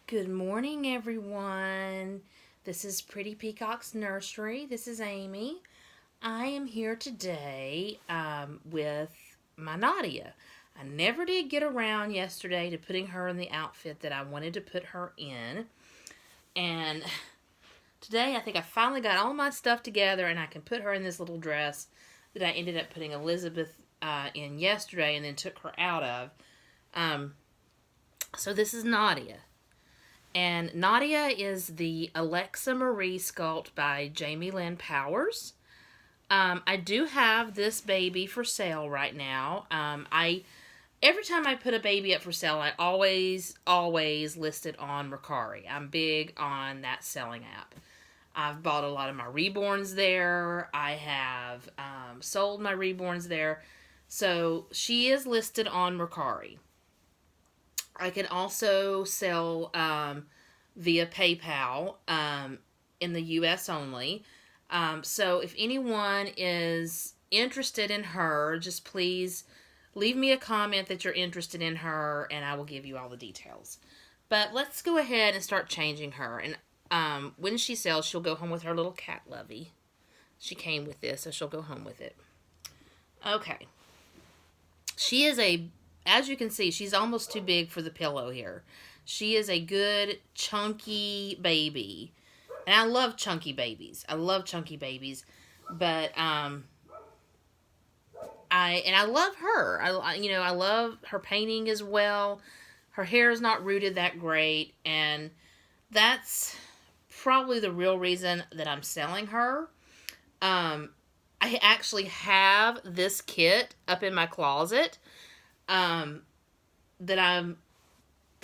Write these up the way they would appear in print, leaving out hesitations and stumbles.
Good morning, everyone. This is Pretty Peacock's Nursery. This is Amy. I am here today with my Nadia. I never did get around yesterday to putting her in the outfit that I wanted to put her in. And today I think I finally got all my stuff together and I can put her in this little dress that I ended up putting Elizabeth in yesterday and then took her out of. So this is Nadia. And Nadia is the Alexa Marie sculpt by Jamie Lynn Powers. I do have this baby for sale right now. I every time I put a baby up for sale, I always list it on Mercari. I'm big on that selling app. I've bought a lot of my reborns there. I have sold my reborns there. So she is listed on Mercari. I can also sell via PayPal in the U.S. only. So if anyone is interested in her, just please leave me a comment that you're interested in her, and I will give you all the details. But let's go ahead and start changing her. And when she sells, she'll go home with her little cat Lovey. She came with this, so she'll go home with it. Okay. She is as you can see, she's almost too big for the pillow here. She is a good, chunky baby. And I love chunky babies. But, I love her. I love her painting as well. Her hair is not rooted that great. And that's probably the real reason that I'm selling her. I actually have this kit up in my closet. That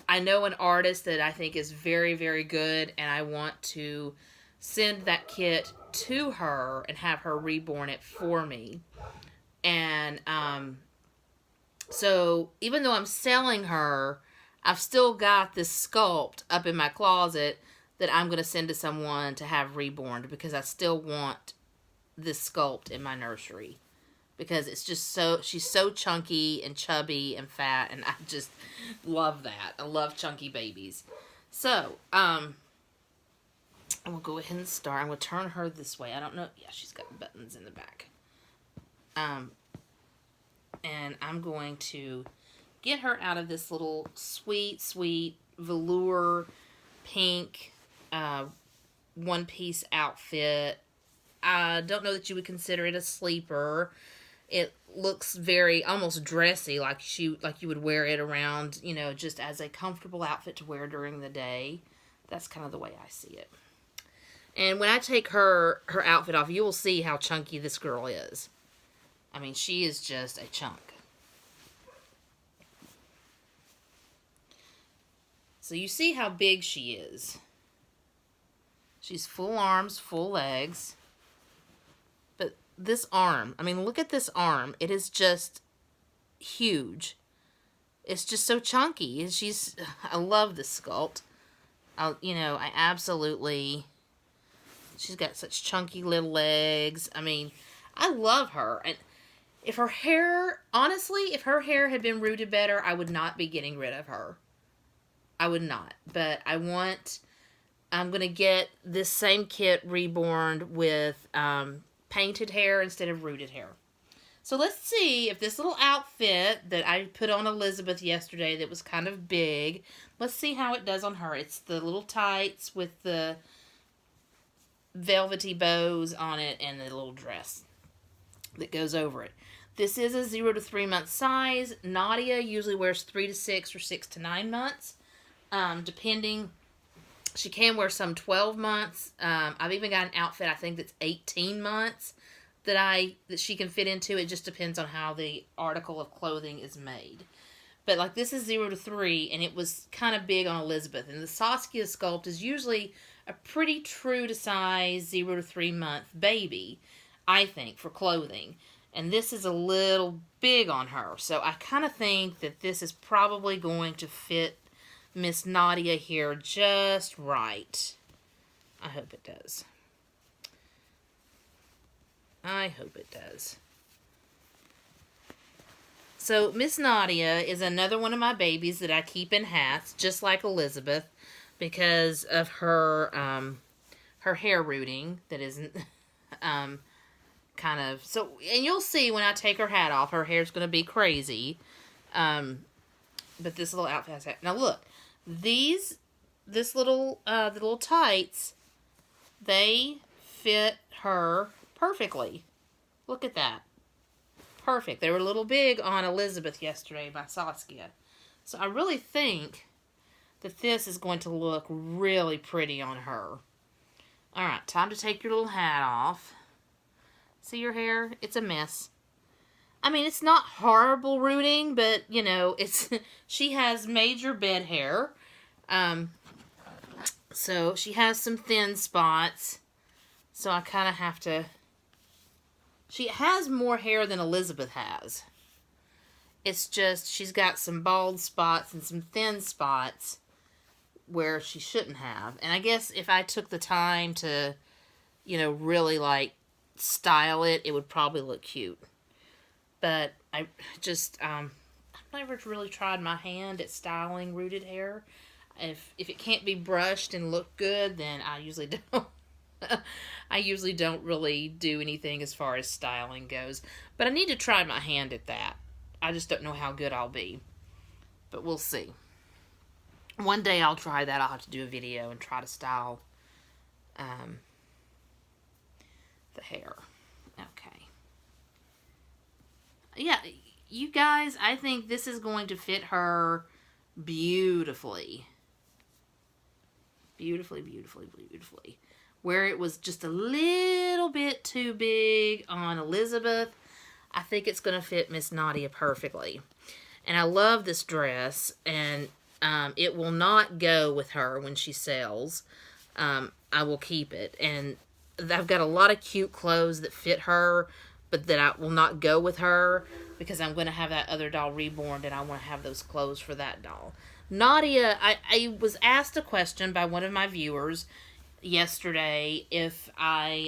I know an artist that I think is very, very good, and I want to send that kit to her and have her reborn it for me. And so even though I'm selling her, I've still got this sculpt up in my closet that I'm going to send to someone to have reborn because I still want this sculpt in my nursery. Because it's just she's so chunky and chubby and fat, and I just love that. I love chunky babies. So, I'm going to go ahead and start. I'm going to turn her this way. I don't know. Yeah, she's got buttons in the back. And I'm going to get her out of this little sweet, sweet velour pink one-piece outfit. I don't know that you would consider it a sleeper. It looks very almost dressy, like you would wear it around, just as a comfortable outfit to wear during the day. That's kind of the way I see it. And when I take her outfit off, you will see how chunky this girl is. I mean, she is just a chunk. So you see how big she is. She's full arms, full legs. This arm, I mean, look at this arm. It is just huge. It's just so chunky. I love this sculpt. I absolutely, she's got such chunky little legs. I mean, I love her. And if her hair had been rooted better, I would not be getting rid of her. I would not. But I'm going to get this same kit reborn with, painted hair instead of rooted hair. So let's see if this little outfit that I put on Elizabeth yesterday that was kind of big, let's see how it does on her. It's the little tights with the velvety bows on it and the little dress that goes over it. This is a 0 to 3 month size. Nadia usually wears 3 to 6 or 6 to 9 months, depending. She can wear some 12 months. I've even got an outfit, I think, that's 18 months that she can fit into. It just depends on how the article of clothing is made. But, like, this is 0 to 3, and it was kind of big on Elizabeth. And the Saskia sculpt is usually a pretty true to size 0 to 3 month baby, I think, for clothing. And this is a little big on her. So I kind of think that this is probably going to fit Miss Nadia here just right. I hope it does. So Miss Nadia is another one of my babies that I keep in hats, just like Elizabeth. because of her her hair rooting that isn't kind of so. And you'll see when I take her hat off, her hair's going to be crazy. But this little outfit has now look, this little the little tights, they fit her perfectly. Look at that. Perfect. They were a little big on Elizabeth yesterday by Saskia. So I really think that this is going to look really pretty on her. Alright, time to take your little hat off. See your hair? It's a mess. I mean, it's not horrible rooting, but, you know, it's she has major bed hair. So she has some thin spots. So I kind of have to... She has more hair than Elizabeth has. It's just she's got some bald spots and some thin spots where she shouldn't have. And I guess if I took the time to, you know, really, like, style it, it would probably look cute. But I just, I've never really tried my hand at styling rooted hair. If it can't be brushed and look good, then I usually don't. I usually don't really do anything as far as styling goes. But I need to try my hand at that. I just don't know how good I'll be. But we'll see. One day I'll try that. I'll have to do a video and try to style the hair. Okay. Yeah, you guys, I think this is going to fit her beautifully. Beautifully, beautifully, beautifully. Where it was just a little bit too big on Elizabeth, I think it's going to fit Miss Nadia perfectly. And I love this dress, and it will not go with her when she sells. I will keep it. And I've got a lot of cute clothes that fit her, but that I will not go with her because I'm going to have that other doll reborn, and I want to have those clothes for that doll. Nadia, I was asked a question by one of my viewers yesterday if my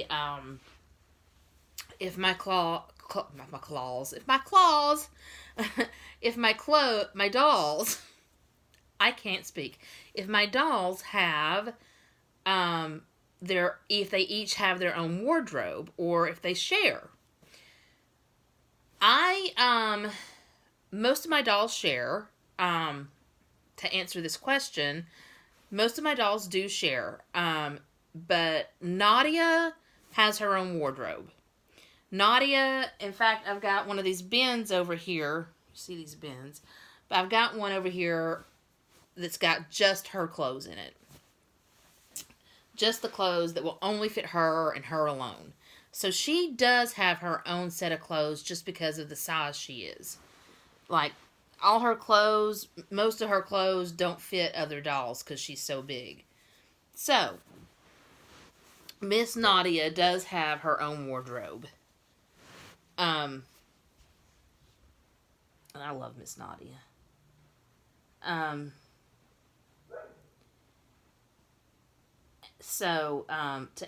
dolls, I can't speak, if my dolls have if they each have their own wardrobe or if they share. Most of my dolls share. To answer this question, most of my dolls do share. But Nadia has her own wardrobe. Nadia, in fact, I've got one of these bins over here. You see these bins? But I've got one over here that's got just her clothes in it. Just the clothes that will only fit her and her alone. So she does have her own set of clothes just because of the size she is. Like, all her clothes, most of her clothes don't fit other dolls because she's so big. So, Miss Nadia does have her own wardrobe. And I love Miss Nadia. To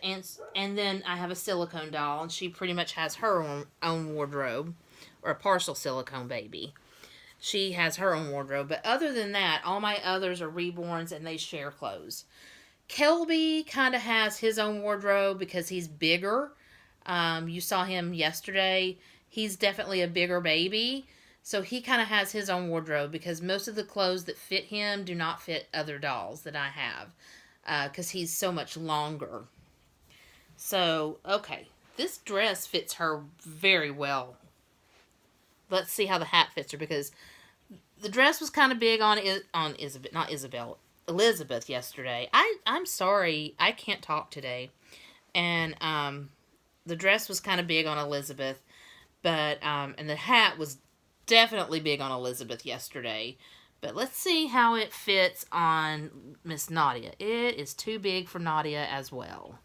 answer, and then I have a silicone doll, and she pretty much has her own wardrobe, or a partial silicone baby. She has her own wardrobe, but other than that, all my others are reborns, and they share clothes. Kelby kind of has his own wardrobe because he's bigger. You saw him yesterday. He's definitely a bigger baby, so he kind of has his own wardrobe because most of the clothes that fit him do not fit other dolls that I have. Because he's so much longer. So, okay. This dress fits her very well. Let's see how the hat fits her, because the dress was kind of big on Elizabeth yesterday. I'm sorry, I can't talk today. And, the dress was kind of big on Elizabeth, but, and the hat was definitely big on Elizabeth yesterday. But let's see how it fits on Miss Nadia. It is too big for Nadia as well.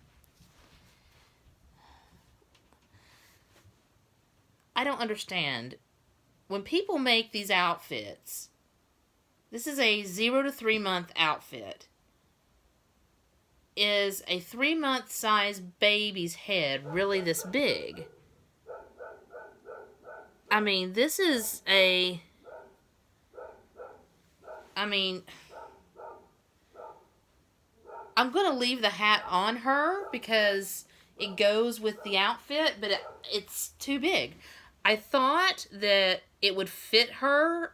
I don't understand. When people make these outfits, this is a 0 to 3 month outfit. Is a 3-month size baby's head really this big? I mean, this is a... I mean, I'm going to leave the hat on her because it goes with the outfit, but it's too big. I thought that it would fit her,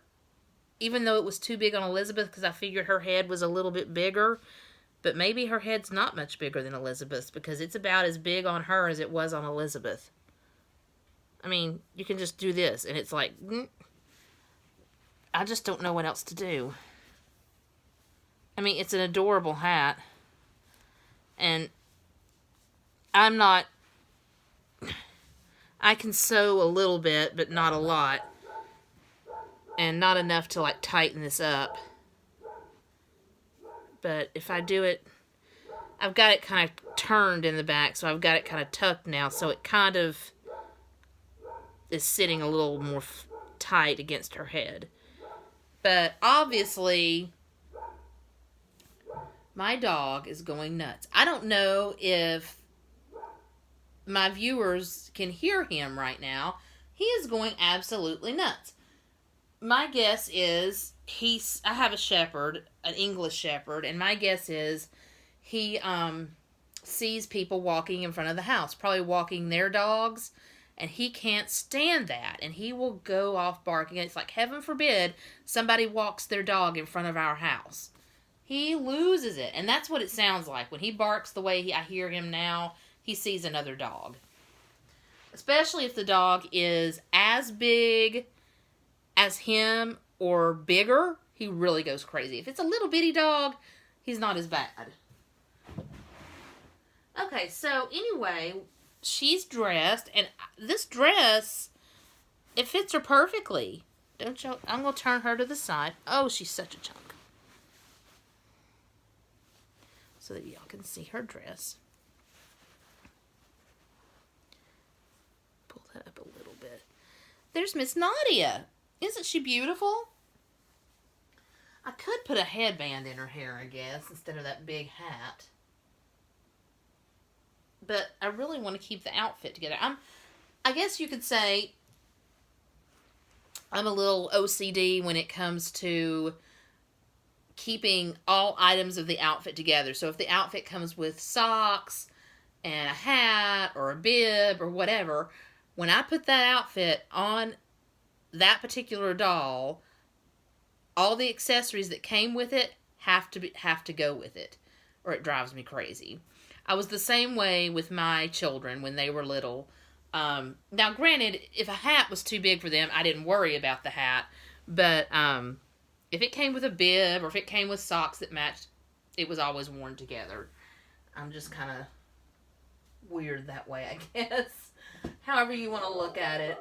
even though it was too big on Elizabeth, because I figured her head was a little bit bigger. But maybe her head's not much bigger than Elizabeth's, because it's about as big on her as it was on Elizabeth. I mean, you can just do this, and it's like, I just don't know what else to do. I mean, it's an adorable hat. And I can sew a little bit, but not a lot. And not enough to, like, tighten this up. But if I do it, I've got it kind of turned in the back, so I've got it kind of tucked now, so it kind of is sitting a little more tight against her head. But obviously, my dog is going nuts. I don't know if my viewers can hear him right now. He is going absolutely nuts. My guess is I have a shepherd, an English shepherd, and my guess is he sees people walking in front of the house, probably walking their dogs, and he can't stand that, and he will go off barking. It's like, heaven forbid somebody walks their dog in front of our house. He loses it, and that's what it sounds like. When he barks the way I hear him now, he sees another dog. Especially if the dog is as big as him or bigger, he really goes crazy. If it's a little bitty dog, he's not as bad. Okay, so anyway, she's dressed, and this dress, it fits her perfectly. Don't you? I'm going to turn her to the side. Oh, she's such a chunk. So that y'all can see her dress. Pull that up a little bit. There's Miss Nadia. Isn't she beautiful? I could put a headband in her hair, I guess, instead of that big hat. But I really want to keep the outfit together. I guess you could say I'm a little OCD when it comes to keeping all items of the outfit together. So if the outfit comes with socks and a hat or a bib or whatever, when I put that outfit on that particular doll, all the accessories that came with it have to go with it, or it drives me crazy. I was the same way with my children when they were little. Now, granted, if a hat was too big for them, I didn't worry about the hat. But if it came with a bib or if it came with socks that matched, it was always worn together. I'm just kind of weird that way, I guess. However you want to look at it.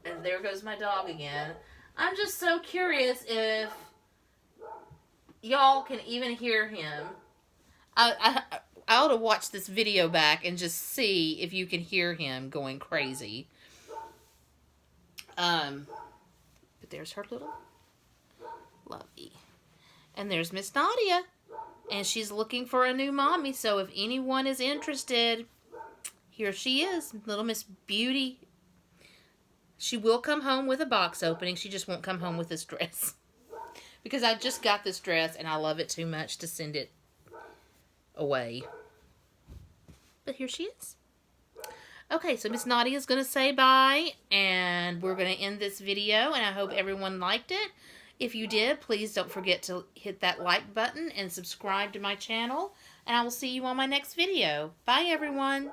And there goes my dog again. I'm just so curious if y'all can even hear him. I ought to watch this video back and just see if you can hear him going crazy. But there's her little lovey. And there's Miss Nadia. And she's looking for a new mommy. So if anyone is interested, here she is. Little Miss Beauty. She will come home with a box opening. She just won't come home with this dress. Because I just got this dress and I love it too much to send it away. But here she is. Okay, so Miss Nadia is going to say bye. And we're going to end this video. And I hope everyone liked it. If you did, please don't forget to hit that like button and subscribe to my channel. And I will see you on my next video. Bye, everyone.